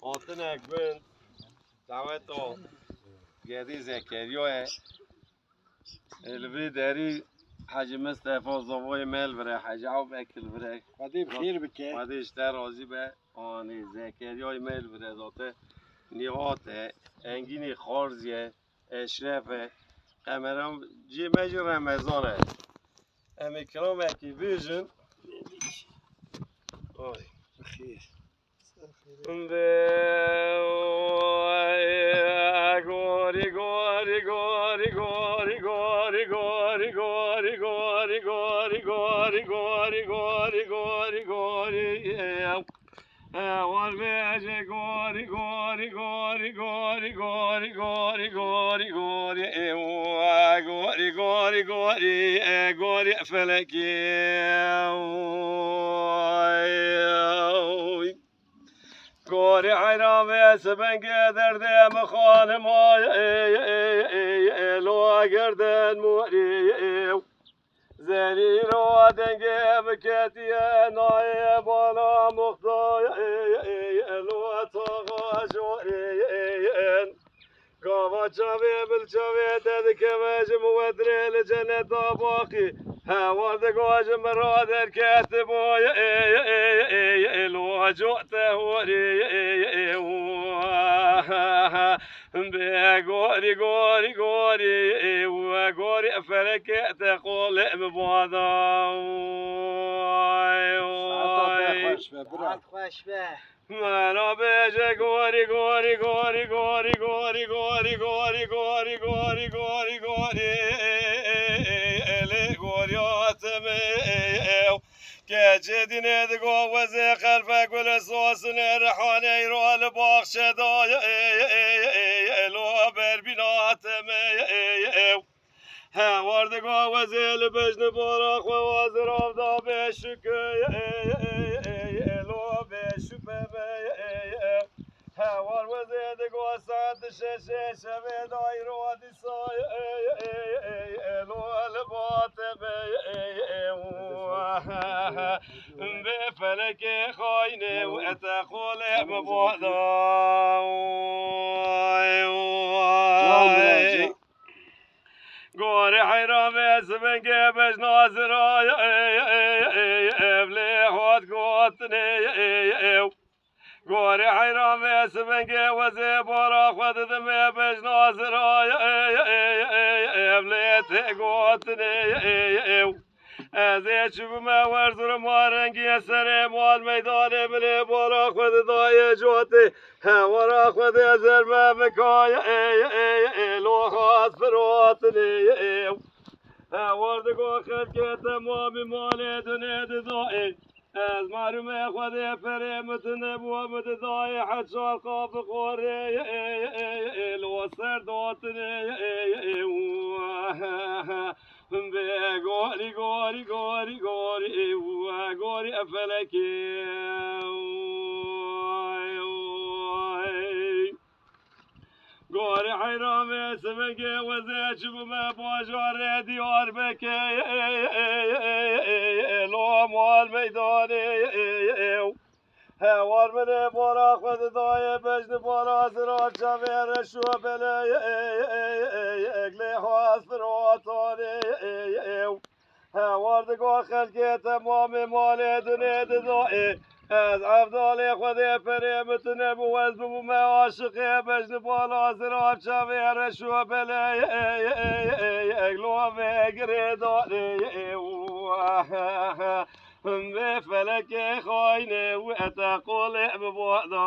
آتنک بند دعوت گردی زکریاه الوی داری حاج مصطفی زوای مل بره حاج عوب اکل بره خدای بخیر بکه خودش در راضی به آنی زکریای مل بره ذاته نیات انگینی خارزیه اشرف قمرم جی مجر رمضانه امی کرام اکی بیجن آی بخیر گوری گوری گوری گوری گوری گوری گوری گوری گوری گوری گوری گوری گوری گوری وال بیجه گوری گوری گوری گوری گوری گوری گوری گوری گوری گوری گوری گوری فلکی گوری حیرام سبنگ درده مخان ما لو گردن موری زنی رو دنگه بکتی نای بالا مختای لو تاقا جوری قاوا چاوی بل چاوی دد که وجه مودره لجنت باقی هوارد گوج مرادر کاتبوی لو جوت هوري بغوري غوري غوري وغوري فرك تقول ببعضا خوش به مانا بیجه گوری گوری گوری گوری گوری گوری گوری گوری گوری گوری گوری الی گوریات میو که جدینه دگو وزه خلفه گل سوسنه رحانه رو باغ شدای الو بربینات میو هواردگو وزه بجن باراخ و وازر آفدا بشکه هوار وزید گوسات شش شبه دایر و دیسای الوال باطبه به فلک خاینه و اتخول مبادا گوری حیرام سبنگه بش نازرای ابلی خود گوتنی گوری حیرام سبنگه وزی بارا خود دمی بش نازرای ابلی تگوتنی از چوب ورزور مارنگی سر مال میدان بلی بارا خود دای جوتی ورا خود زرمه مکای لو خواست فراتنی وردگو خلق تمام مال دنیا دای از مرم خود فرمتن بو متدای حد شال خواب خوری لو سر داتنی به گوری گوری گوری گوری گوری افلکی گوری حیرام سبنگه وزه چوب ما باجار دیار بکه لو مال میدانه هوار منه بارا خود دای بجن بارا زرا چویر شو بله اگلی خواست فراتانه هوار دگو خلقه تمام مال دنیا دای از عبدال خود پریمتن بوز بو ما عاشق بجن بالا زرا چویر شو بله اگلو بگره داره به فلک خاینه و اتقال ببعضای